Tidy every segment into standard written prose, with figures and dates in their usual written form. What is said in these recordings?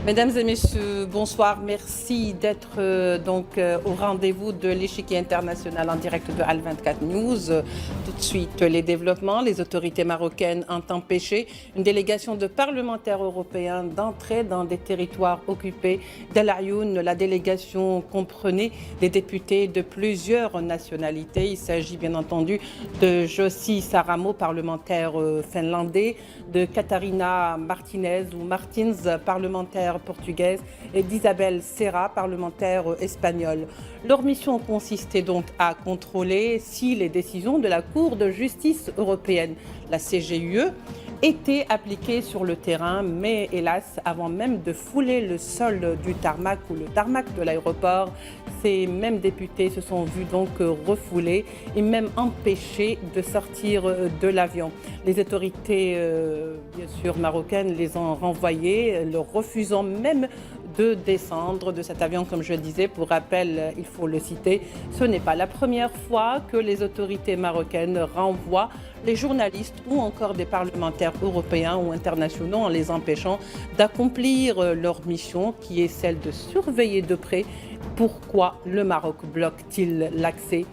Mesdames et messieurs, bonsoir. Merci d'être au rendez-vous de l'échiquier international en direct de Al 24 News. Tout de suite, les développements. Les autorités marocaines ont empêché une délégation de parlementaires européens d'entrer dans des territoires occupés d'El Ayoun. La délégation comprenait des députés de plusieurs nationalités. Il s'agit bien entendu de Jossi Saramo, parlementaire finlandais, de Catarina Martinez ou Martins, parlementaire portugaise, et d'Isabelle Serra, parlementaire espagnole. Leur mission consistait donc à contrôler si les décisions de la Cour de justice européenne, la CJUE, étaient appliquées sur le terrain, mais hélas, avant même de fouler le sol du tarmac ou le tarmac de l'aéroport, ces mêmes députés se sont vus donc refoulés et même empêchés de sortir de l'avion. Les autorités, bien sûr, marocaines les ont renvoyés, leur refusant même de descendre de cet avion, comme je disais. Pour rappel, il faut le citer, ce n'est pas la première fois que les autorités marocaines renvoient les journalistes ou encore des parlementaires européens ou internationaux en les empêchant d'accomplir leur mission qui est celle de surveiller de près pourquoi le Maroc bloque-t-il l'accès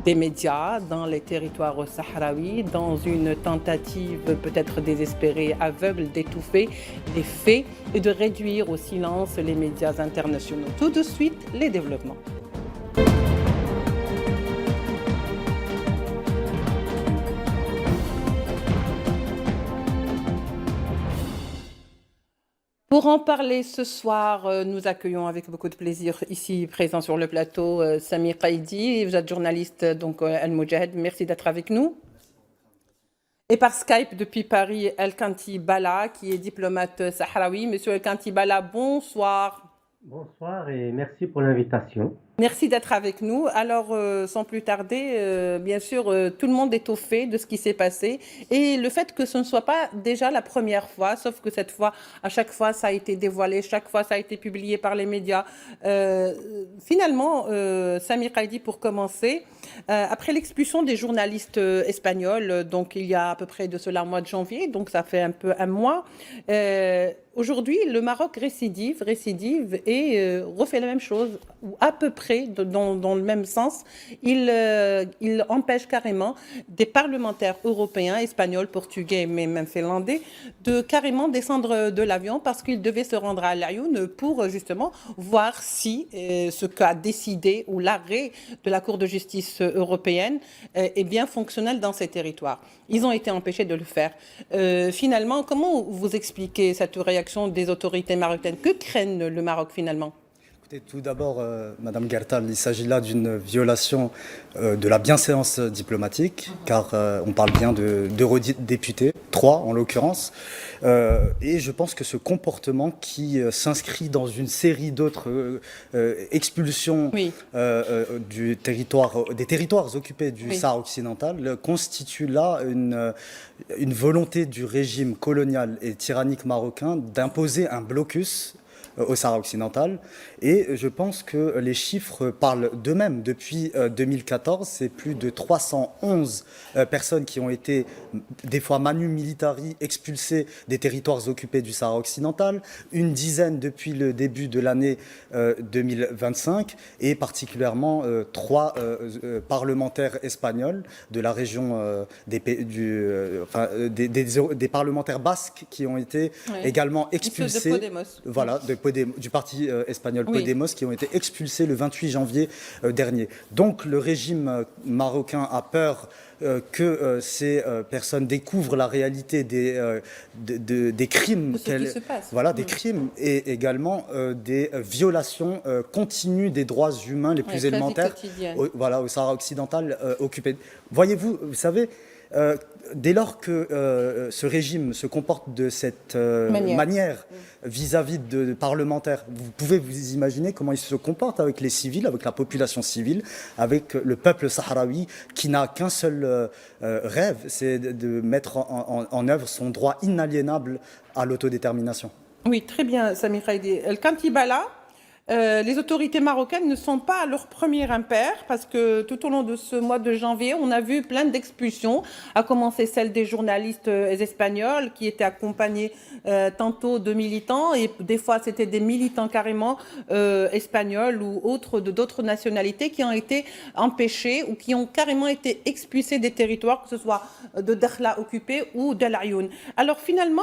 des médias dans les territoires sahraouis dans une tentative peut-être désespérée, aveugle, d'étouffer les faits et de réduire au silence les médias internationaux. Tout de suite, les développements. Pour en parler ce soir, nous accueillons avec beaucoup de plaisir ici présent sur le plateau Sami Qaïdi. Vous êtes journaliste donc Al Moudjahid. Merci d'être avec nous. Et par Skype depuis Paris, El Kanti Bala, qui est diplomate sahraoui. Monsieur El Kanti Bala, bonsoir. Bonsoir et merci pour l'invitation. Merci d'être avec nous. Alors, sans plus tarder, bien sûr, tout le monde est au fait de ce qui s'est passé. Et le fait que ce ne soit pas déjà la première fois, sauf que cette fois, à chaque fois, ça a été dévoilé, chaque fois, ça a été publié par les médias. Finalement, Sami Qaïdi, pour commencer, après l'expulsion des journalistes espagnols, donc il y a à peu près de cela un mois de janvier, donc ça fait un peu un mois, aujourd'hui, le Maroc récidive et refait la même chose, ou à peu près dans le même sens. Il empêche carrément des parlementaires européens, espagnols, portugais, mais même finlandais, de carrément descendre de l'avion parce qu'ils devaient se rendre à Laayoune pour justement voir si ce qu'a décidé ou l'arrêt de la Cour de justice européenne est bien fonctionnel dans ces territoires. Ils ont été empêchés de le faire. Finalement, comment vous expliquez cette réaction des autorités marocaines? Que craignent le Maroc finalement? Tout d'abord, Madame Gertal, il s'agit là d'une violation de la bienséance diplomatique, car on parle bien d'eurodéputés, 3 en l'occurrence, et je pense que ce comportement qui s'inscrit dans une série d'autres expulsions des territoires occupés du Sahara occidental constitue là une volonté du régime colonial et tyrannique marocain d'imposer un blocus au Sahara occidental. Et je pense que les chiffres parlent d'eux-mêmes. Depuis 2014, c'est plus de 311 personnes qui ont été, des fois manu militari, expulsées des territoires occupés du Sahara occidental, une dizaine depuis le début de l'année 2025, et particulièrement 3 parlementaires espagnols de la région des parlementaires basques qui ont été également expulsés. De Podemos. Voilà, du parti espagnol Podemos, qui ont été expulsés le 28 janvier dernier. Donc le régime marocain a peur que ces personnes découvrent la réalité des crimes, des crimes et également des violations continues des droits humains les plus élémentaires au Sahara occidental occupé. Voyez-vous, vous savez, dès lors que ce régime se comporte de cette manière vis-à-vis de parlementaires, vous pouvez vous imaginer comment il se comporte avec les civils, avec la population civile, avec le peuple sahraoui qui n'a qu'un seul rêve, c'est de mettre en œuvre son droit inaliénable à l'autodétermination. Oui, très bien, Sami Qaïdi. El Kanti Bala, Les autorités marocaines ne sont pas à leur premier impair parce que tout au long de ce mois de janvier, on a vu plein d'expulsions, à commencer celle des journalistes espagnols qui étaient accompagnés tantôt de militants et des fois c'était des militants carrément espagnols ou autres d'autres nationalités qui ont été empêchés ou qui ont carrément été expulsés des territoires, que ce soit de Dakhla occupé ou d'El Ayoun. Alors finalement,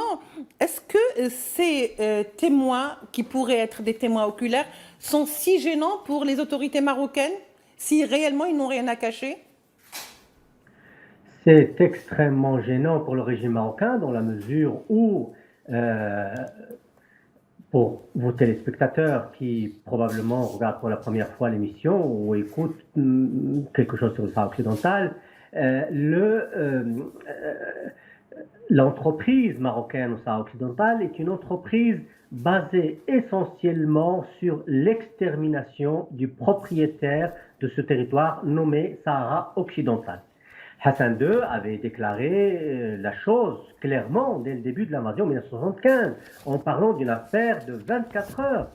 est-ce que ces témoins qui pourraient être des témoins oculaires sont si gênants pour les autorités marocaines, si réellement ils n'ont rien à cacher? C'est extrêmement gênant pour le régime marocain dans la mesure où, pour vos téléspectateurs qui probablement regardent pour la première fois l'émission ou écoutent quelque chose sur le Sahara occidental, l'entreprise marocaine au Sahara occidental est une entreprise basée essentiellement sur l'extermination du propriétaire de ce territoire nommé Sahara occidental. Hassan II avait déclaré la chose clairement dès le début de l'invasion en 1975 en parlant d'une affaire de 24 heures.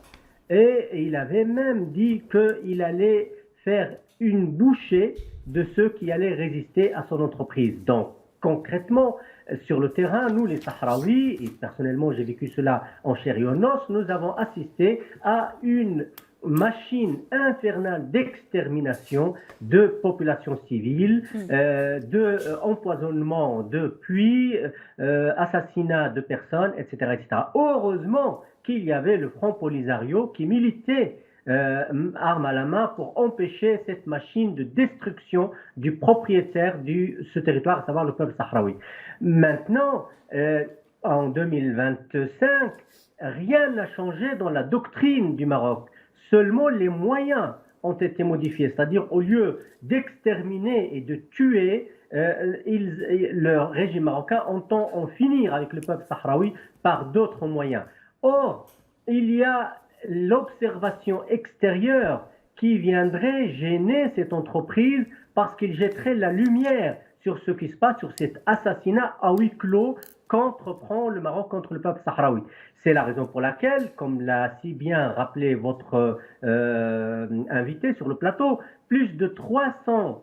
Et il avait même dit qu'il allait faire une bouchée de ceux qui allaient résister à son entreprise. Donc, concrètement, sur le terrain, nous les Sahraouis, et personnellement j'ai vécu cela en chair et en os, nous avons assisté à une machine infernale d'extermination de populations civiles, empoisonnement de puits, assassinat de personnes, etc., etc. Heureusement qu'il y avait le Front Polisario qui militait arme à la main pour empêcher cette machine de destruction du propriétaire de ce territoire, à savoir le peuple sahraoui. Maintenant, en 2025, rien n'a changé dans la doctrine du Maroc. Seulement les moyens ont été modifiés, c'est-à-dire au lieu d'exterminer et de tuer, le régime marocain entend en finir avec le peuple sahraoui par d'autres moyens. Or, il y a l'observation extérieure qui viendrait gêner cette entreprise parce qu'il jetterait la lumière sur ce qui se passe, sur cet assassinat à huis clos qu'entreprend le Maroc contre le peuple sahraoui. C'est la raison pour laquelle, comme l'a si bien rappelé votre invité sur le plateau, plus de 300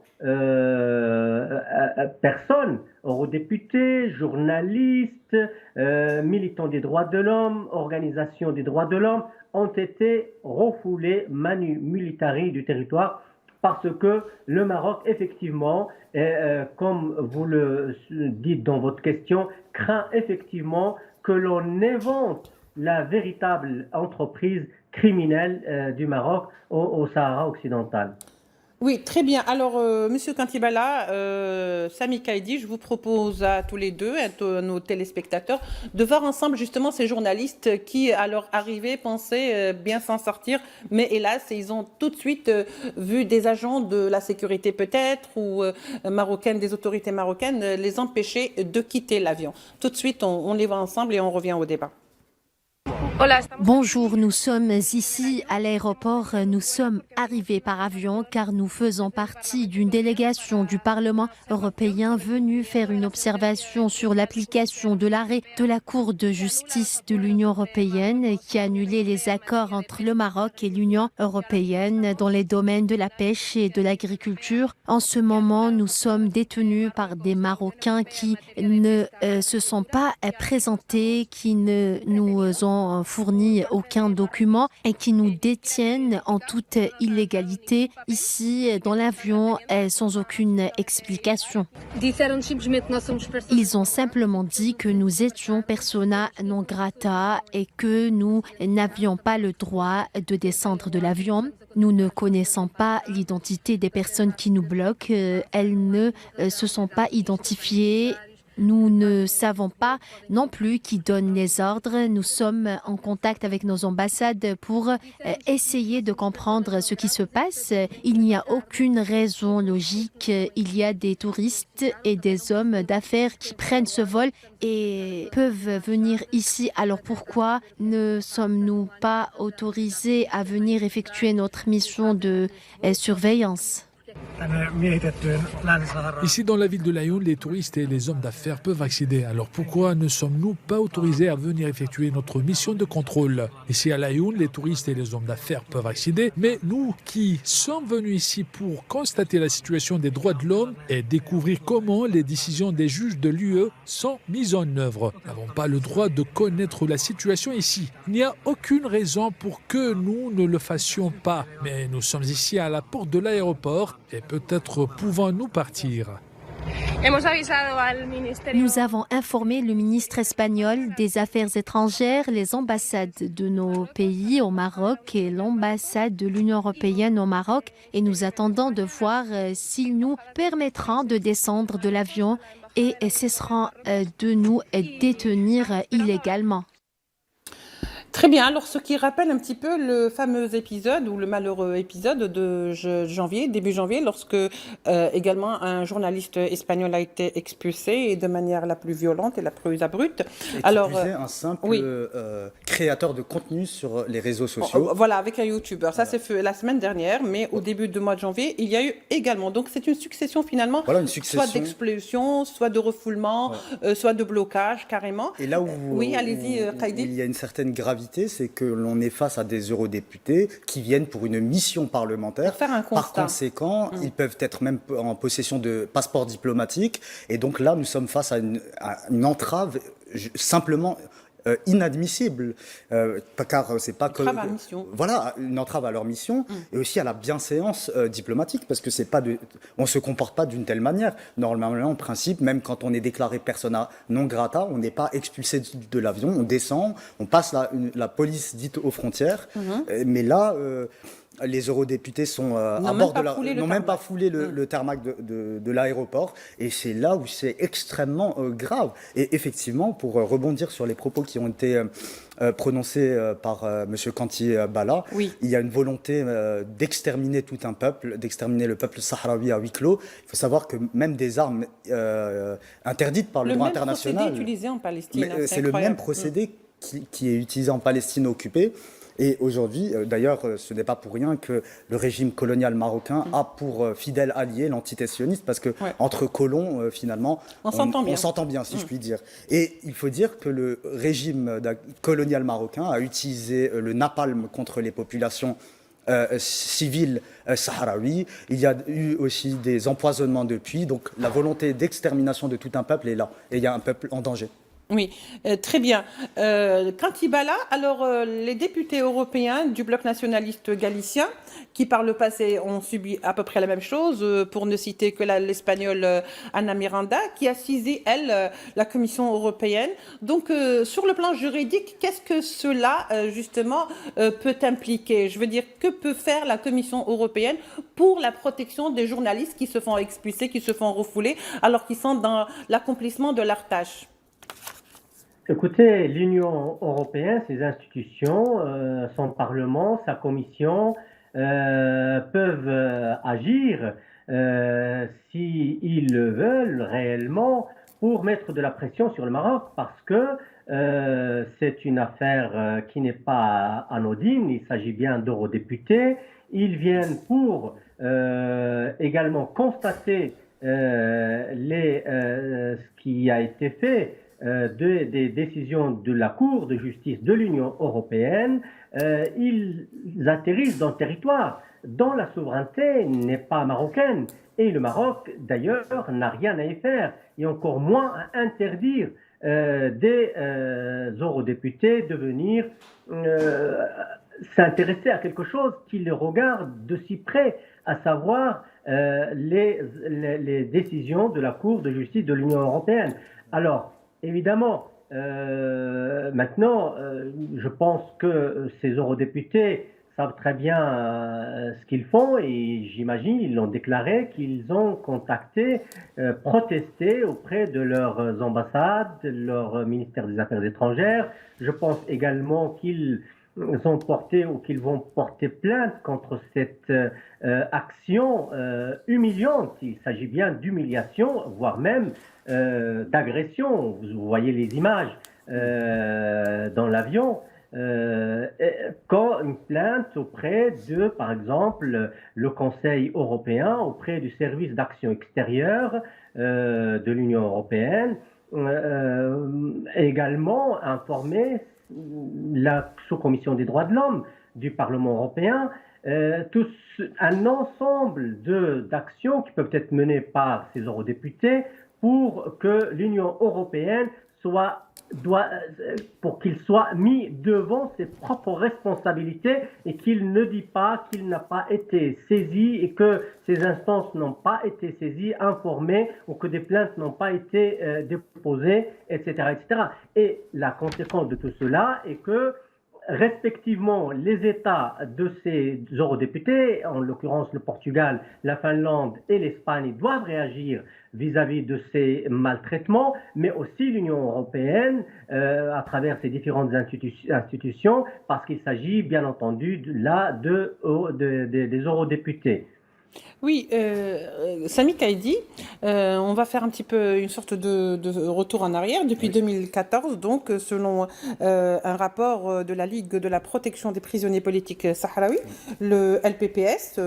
personnes, eurodéputés, journalistes, militants des droits de l'homme, organisations des droits de l'homme, ont été refoulés manu militari du territoire parce que le Maroc, effectivement, comme vous le dites dans votre question, craint effectivement que l'on évente la véritable entreprise criminelle du Maroc au Sahara occidental. Oui, très bien. Alors, Monsieur Kantibala, Sami Kaidi, je vous propose à tous les deux, à nos téléspectateurs, de voir ensemble justement ces journalistes qui, à leur arrivée, pensaient bien s'en sortir, mais hélas, ils ont tout de suite vu des agents de la sécurité peut-être ou marocaines, des autorités marocaines, les empêcher de quitter l'avion. Tout de suite, on les voit ensemble et on revient au débat. Bonjour, nous sommes ici à l'aéroport. Nous sommes arrivés par avion car nous faisons partie d'une délégation du Parlement européen venue faire une observation sur l'application de l'arrêt de la Cour de justice de l'Union européenne qui a annulé les accords entre le Maroc et l'Union européenne dans les domaines de la pêche et de l'agriculture. En ce moment, nous sommes détenus par des Marocains qui ne se sont pas présentés, qui ne nous ont fourni aucun document et qui nous détiennent en toute illégalité ici dans l'avion sans aucune explication. Ils ont simplement dit que nous étions persona non grata et que nous n'avions pas le droit de descendre de l'avion. Nous ne connaissons pas l'identité des personnes qui nous bloquent. Elles ne se sont pas identifiées. Nous ne savons pas non plus qui donne les ordres. Nous sommes en contact avec nos ambassades pour essayer de comprendre ce qui se passe. Il n'y a aucune raison logique. Il y a des touristes et des hommes d'affaires qui prennent ce vol et peuvent venir ici. Alors pourquoi ne sommes-nous pas autorisés à venir effectuer notre mission de surveillance ? Ici, dans la ville de Laayoune, les touristes et les hommes d'affaires peuvent accéder. Alors pourquoi ne sommes-nous pas autorisés à venir effectuer notre mission de contrôle? Ici à Laayoune, les touristes et les hommes d'affaires peuvent accéder, mais nous qui sommes venus ici pour constater la situation des droits de l'homme et découvrir comment les décisions des juges de l'UE sont mises en œuvre, n'avons pas le droit de connaître la situation ici. Il n'y a aucune raison pour que nous ne le fassions pas, mais nous sommes ici à la porte de l'aéroport et peut-être pouvons-nous partir. Nous avons informé le ministre espagnol des Affaires étrangères, les ambassades de nos pays au Maroc et l'ambassade de l'Union européenne au Maroc et nous attendons de voir s'ils nous permettront de descendre de l'avion et cesseront de nous détenir illégalement. Très bien, alors ce qui rappelle un petit peu le fameux épisode ou le malheureux épisode de janvier, début janvier, lorsque également un journaliste espagnol a été expulsé et de manière la plus violente et la plus abrupte. Alors, un simple créateur de contenu sur les réseaux sociaux. Voilà, avec un youtubeur. Ça s'est fait la semaine dernière, mais au début du mois de janvier, il y a eu également. Donc c'est une succession finalement, soit d'expulsion, soit de refoulement, soit de blocage carrément. Et là où, oui, allez-y, Khaïdi. Il y a une certaine gravité, c'est que l'on est face à des eurodéputés qui viennent pour une mission parlementaire. Pour faire un constat. Par conséquent, ils peuvent être même en possession de passeports diplomatiques. Et donc là, nous sommes face à une entrave simplement inadmissible, car c'est pas que voilà une entrave à leur mission et aussi à la bienséance diplomatique, parce que c'est pas on se comporte pas d'une telle manière. Normalement, en principe, même quand on est déclaré persona non grata, on n'est pas expulsé de l'avion, on descend, on passe la police dite aux frontières, mais là. Les eurodéputés sont à bord n'ont même pas foulé le tarmac de l'aéroport, et c'est là où c'est extrêmement grave. Et effectivement, pour rebondir sur les propos qui ont été prononcés par M. Kanti Bala, il y a une volonté d'exterminer tout un peuple, d'exterminer le peuple sahraoui à huis clos. Il faut savoir que même des armes interdites par le droit international. Le même procédé utilisé en Palestine. C'est le même procédé qui est utilisé en Palestine occupée. Et aujourd'hui, d'ailleurs, ce n'est pas pour rien que le régime colonial marocain a pour fidèle allié l'entité sioniste, parce que entre colons, finalement, on s'entend bien, si je puis dire. Et il faut dire que le régime colonial marocain a utilisé le napalm contre les populations civiles sahraouis. Il y a eu aussi des empoisonnements depuis. Donc la volonté d'extermination de tout un peuple est là. Et il y a un peuple en danger. Oui, très bien. Kanti Bala, alors les députés européens du bloc nationaliste galicien, qui par le passé ont subi à peu près la même chose, pour ne citer que l'espagnole Ana Miranda, qui a saisi, elle, la Commission européenne. Donc, sur le plan juridique, qu'est-ce que cela, justement, peut impliquer? Je veux dire, que peut faire la Commission européenne pour la protection des journalistes qui se font expulser, qui se font refouler, alors qu'ils sont dans l'accomplissement de leur tâche? Écoutez, l'Union européenne, ses institutions, son Parlement, sa Commission peuvent agir s'ils le veulent réellement pour mettre de la pression sur le Maroc, parce que c'est une affaire qui n'est pas anodine. Il s'agit bien d'eurodéputés. Ils viennent pour également constater ce qui a été fait des décisions de la Cour de justice de l'Union européenne. Ils atterrissent dans le territoire dont la souveraineté n'est pas marocaine. Et le Maroc, d'ailleurs, n'a rien à y faire, et encore moins à interdire des eurodéputés de venir s'intéresser à quelque chose qui les regarde de si près, à savoir les décisions de la Cour de justice de l'Union européenne. Alors, évidemment, maintenant, je pense que ces eurodéputés savent très bien ce qu'ils font, et j'imagine, ils l'ont déclaré, qu'ils ont contacté, protesté auprès de leurs ambassades, leur ministère des Affaires étrangères. Je pense également qu'ils ont porté ou qu'ils vont porter plainte contre cette action humiliante. Il s'agit bien d'humiliation, voire même d'agression. Vous voyez les images dans l'avion. quand une plainte auprès de, par exemple, le Conseil européen, auprès du service d'action extérieure de l'Union européenne, également informer la sous-commission des droits de l'homme du Parlement européen, un ensemble d'actions qui peuvent être menées par ces eurodéputés pour que l'Union européenne pour qu'il soit mis devant ses propres responsabilités et qu'il ne dit pas qu'il n'a pas été saisi et que ces instances n'ont pas été saisies, informées ou que des plaintes n'ont pas été déposées, etc., etc. Et la conséquence de tout cela est que respectivement, les États de ces eurodéputés, en l'occurrence le Portugal, la Finlande et l'Espagne, doivent réagir vis-à-vis de ces maltraitements, mais aussi l'Union européenne à travers ses différentes institutions, parce qu'il s'agit bien entendu des eurodéputés. Oui, Sami Kaidi, on va faire un petit peu une sorte de retour en arrière. Depuis 2014, donc, selon un rapport de la Ligue de la protection des prisonniers politiques sahraouis, le LPPS,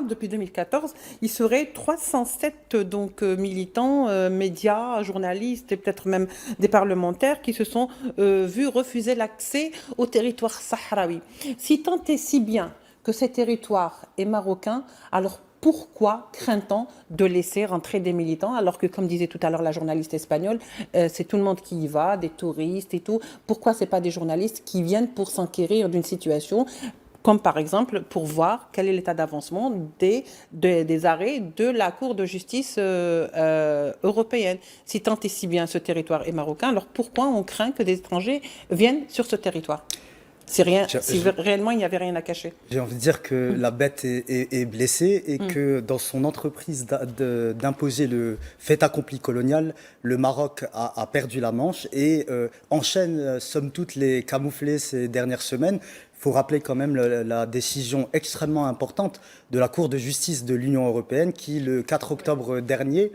depuis 2014, il serait 307 donc, militants, médias, journalistes et peut-être même des parlementaires qui se sont vus refuser l'accès au territoire sahraoui. Si tant est si bien que ces territoires est marocain, alors pourquoi craint-on de laisser rentrer des militants alors que, comme disait tout à l'heure la journaliste espagnole, c'est tout le monde qui y va, des touristes et tout. Pourquoi ce n'est pas des journalistes qui viennent pour s'enquérir d'une situation, comme par exemple pour voir quel est l'état d'avancement des arrêts de la Cour de justice européenne. Si tant et si bien ce territoire est marocain, alors pourquoi on craint que des étrangers viennent sur ce territoire ? Si réellement il n'y avait rien à cacher. J'ai envie de dire que la bête est blessée et que dans son entreprise d'imposer le fait accompli colonial, le Maroc a perdu la manche et enchaîne somme toute les camouflés ces dernières semaines. Il faut rappeler quand même la décision extrêmement importante de la Cour de justice de l'Union européenne qui, le 4 octobre dernier,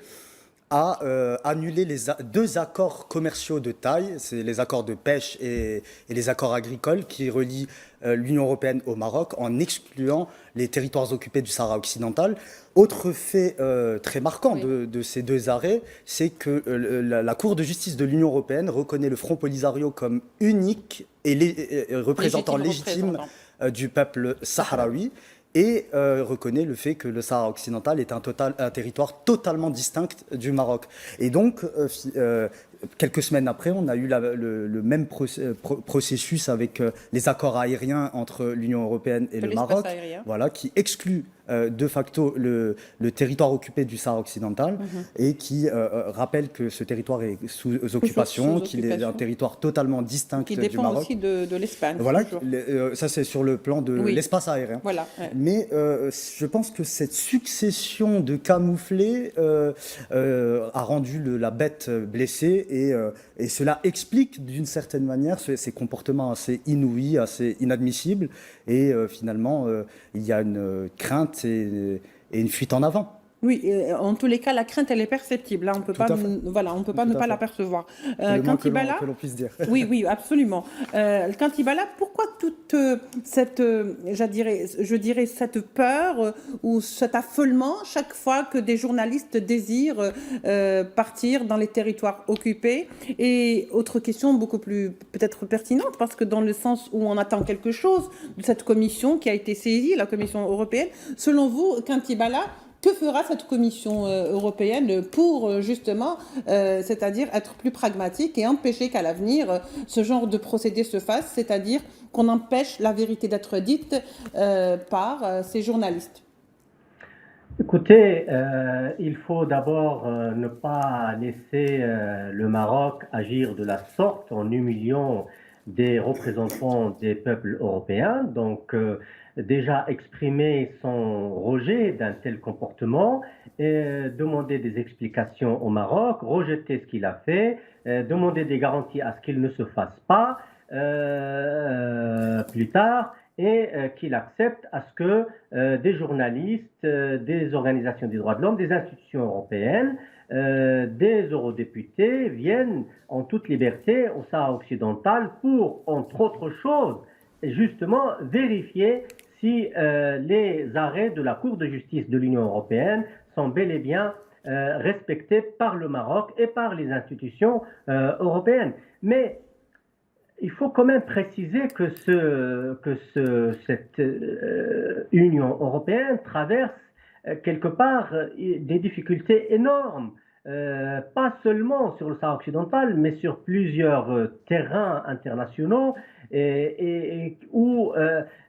a annulé les deux accords commerciaux de taille, c'est les accords de pêche et les accords agricoles qui relient l'Union européenne au Maroc en excluant les territoires occupés du Sahara occidental. Autre fait très marquant de ces deux arrêts, c'est que la Cour de justice de l'Union européenne reconnaît le Front Polisario comme unique et représentant légitime du peuple sahraoui. Et reconnaît le fait que le Sahara occidental est un territoire totalement distinct du Maroc. Et donc, quelques semaines après, on a eu le même processus avec les accords aériens entre l'Union européenne et le Maroc, voilà, qui exclut de facto le territoire occupé du Sahara occidental et qui rappelle que ce territoire est sous occupation, qu'il est un territoire totalement distinct du Maroc. Qui dépend aussi de l'Espagne. Voilà, ça c'est sur le plan de l'espace aérien. Voilà, Mais je pense que cette succession de camouflés a rendu la bête blessée et cela explique d'une certaine manière ces comportements assez inouïs, assez inadmissibles et finalement il y a une crainte et une fuite en avant. Oui, en tous les cas, la crainte, elle est perceptible. Là, on peut pas, on peut pas ne pas l'apercevoir. Quand il que l'on puisse dire. Oui, absolument. Quand il va là, pourquoi toute cette, je dirais, cette peur ou cet affolement chaque fois que des journalistes désirent partir dans les territoires occupés? Et autre question beaucoup plus peut-être pertinente, parce que dans le sens où on attend quelque chose de cette commission qui a été saisie, la Commission européenne, selon vous, quand il va là, que fera cette Commission européenne pour justement, c'est-à-dire être plus pragmatique et empêcher qu'à l'avenir, ce genre de procédé se fasse, c'est-à-dire qu'on empêche la vérité d'être dite par ces journalistes? Écoutez, il faut d'abord ne pas laisser le Maroc agir de la sorte en humiliant des représentants des peuples européens. Donc, déjà exprimer son rejet d'un tel comportement, demander des explications au Maroc, rejeter ce qu'il a fait, demander des garanties à ce qu'il ne se fasse pas plus tard, et qu'il accepte à ce que des journalistes, des organisations des droits de l'homme, des institutions européennes des eurodéputés viennent en toute liberté au Sahara occidental pour, entre autres choses, justement vérifier si les arrêts de la Cour de justice de l'Union européenne sont bel et bien respectés par le Maroc et par les institutions européennes. Mais il faut quand même préciser que cette Union européenne traverse quelque part des difficultés énormes, pas seulement sur le Sahara occidental, mais sur plusieurs terrains internationaux et où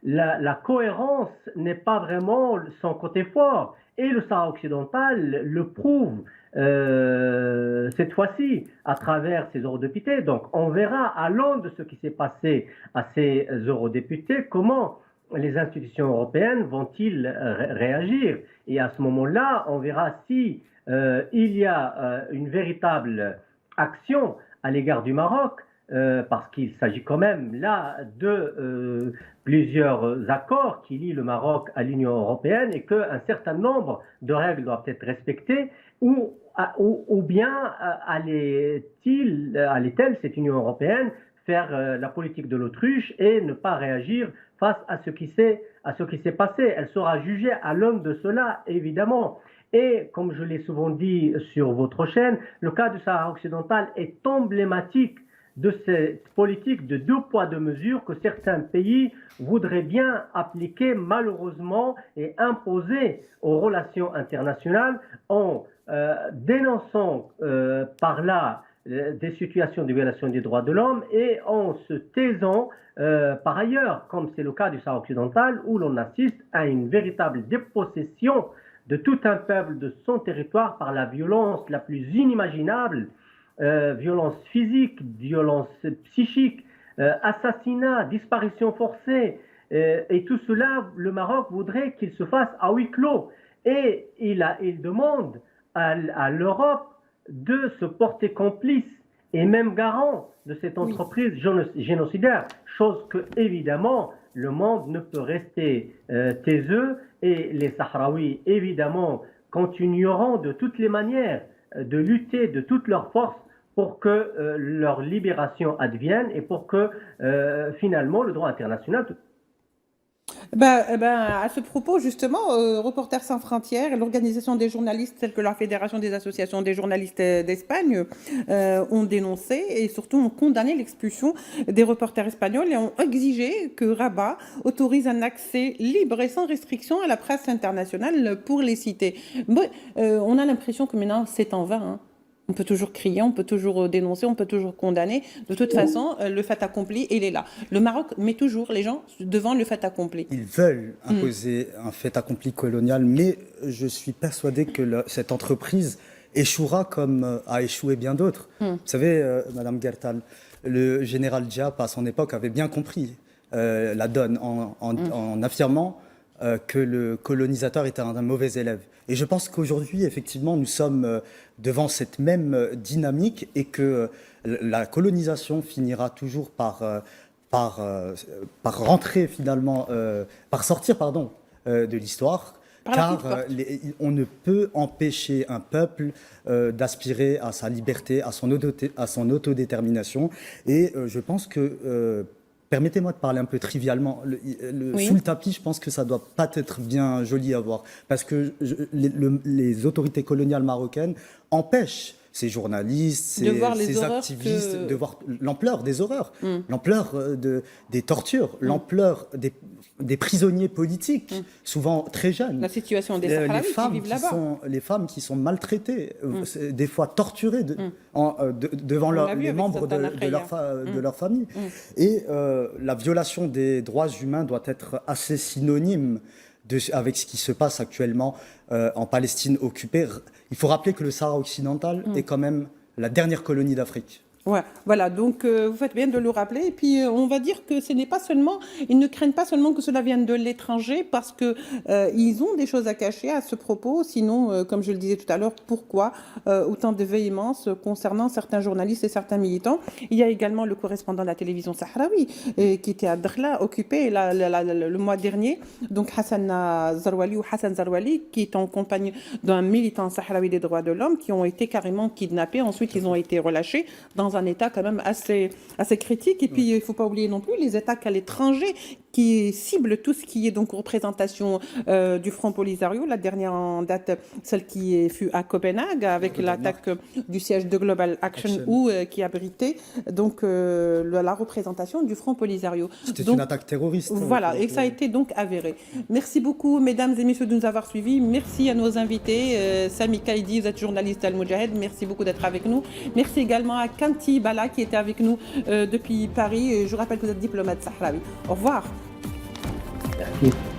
la cohérence n'est pas vraiment son côté fort. Et le Sahara occidental le prouve cette fois-ci à travers ces eurodéputés. Donc on verra à l'aune de ce qui s'est passé à ces eurodéputés comment les institutions européennes vont-ils réagir. Et à ce moment-là, on verra si il y a une véritable action à l'égard du Maroc, parce qu'il s'agit quand même là de plusieurs accords qui lient le Maroc à l'Union européenne et qu'un certain nombre de règles doivent être respectées, ou bien allait-elle, cette Union européenne, faire la politique de l'autruche et ne pas réagir face à ce qui s'est passé. Elle sera jugée à l'aune de cela, évidemment. Et comme je l'ai souvent dit sur votre chaîne, le cas du Sahara occidental est emblématique de cette politique de deux poids deux mesures que certains pays voudraient bien appliquer malheureusement et imposer aux relations internationales en dénonçant par là des situations de violation des droits de l'homme et en se taisant par ailleurs, comme c'est le cas du Sahara occidental, où l'on assiste à une véritable dépossession de tout un peuple de son territoire par la violence la plus inimaginable, violence physique, violence psychique, assassinat, disparition forcée, et tout cela, le Maroc voudrait qu'il se fasse à huis clos. Et il demande à l'Europe de se porter complice et même garant de cette entreprise génocidaire, chose que, évidemment, le monde ne peut rester taiseux, et les Sahraouis, évidemment, continueront de toutes les manières de lutter de toutes leurs forces pour que leur libération advienne et pour que finalement le droit international... À ce propos, justement, Reporters sans frontières et l'organisation des journalistes, telle que la Fédération des associations des journalistes d'Espagne, ont dénoncé et surtout ont condamné l'expulsion des reporters espagnols et ont exigé que Rabat autorise un accès libre et sans restriction à la presse internationale pour les citer. On a l'impression que maintenant c'est en vain, hein. On peut toujours crier, on peut toujours dénoncer, on peut toujours condamner. De toute façon, le fait accompli, il est là. Le Maroc met toujours les gens devant le fait accompli. Ils veulent imposer un fait accompli colonial, mais je suis persuadé que cette entreprise échouera comme a échoué bien d'autres. Vous savez, Madame Gertal, le général Diap, à son époque, avait bien compris la donne en affirmant que le colonisateur était un mauvais élève. Et je pense qu'aujourd'hui, effectivement, nous sommes devant cette même dynamique et que la colonisation finira toujours par rentrer finalement, par sortir, de l'histoire. Car on ne peut empêcher un peuple d'aspirer à sa liberté, à son autodétermination. Et je pense que... permettez-moi de parler un peu trivialement. Sous le tapis, je pense que ça ne doit pas être bien joli à voir. Parce que les autorités coloniales marocaines empêchent ces journalistes, ces activistes, de voir l'ampleur des horreurs, l'ampleur des tortures, l'ampleur des prisonniers politiques, souvent très jeunes. La situation des Sahraouis qui vivent là-bas. Les femmes qui sont maltraitées, des fois torturées devant les membres de leur famille. Et la violation des droits humains doit être assez synonyme avec ce qui se passe actuellement en Palestine occupée. Il faut rappeler que le Sahara occidental est quand même la dernière colonie d'Afrique. Ouais, voilà, donc vous faites bien de le rappeler. Et puis on va dire que ce n'est pas seulement, ils ne craignent pas seulement que cela vienne de l'étranger parce que ils ont des choses à cacher à ce propos. Sinon, comme je le disais tout à l'heure, pourquoi autant de véhémence concernant certains journalistes et certains militants? Il y a également le correspondant de la télévision sahraoui qui était à Dakhla, occupé le mois dernier. Donc Hassan Zarwali, qui est en compagnie d'un militant sahraoui des droits de l'homme, qui ont été carrément kidnappés. Ensuite, ils ont été relâchés dans un état quand même assez critique. Et puis, il ne faut pas oublier non plus les attaques à l'étranger qui ciblent tout ce qui est donc représentation du Front Polisario. La dernière en date, celle qui fut à Copenhague, avec l'attaque du siège de Global Action, qui abritait donc la représentation du Front Polisario. C'était une attaque terroriste. Voilà, et ça a été donc avéré. Merci beaucoup, mesdames et messieurs, de nous avoir suivis. Merci à nos invités. Sami Kaidi, vous êtes journaliste Al-Moudjahid. Merci beaucoup d'être avec nous. Merci également à Kanti Bala qui était avec nous depuis Paris. Je rappelle que vous êtes diplomate sahraoui. Au revoir. Merci.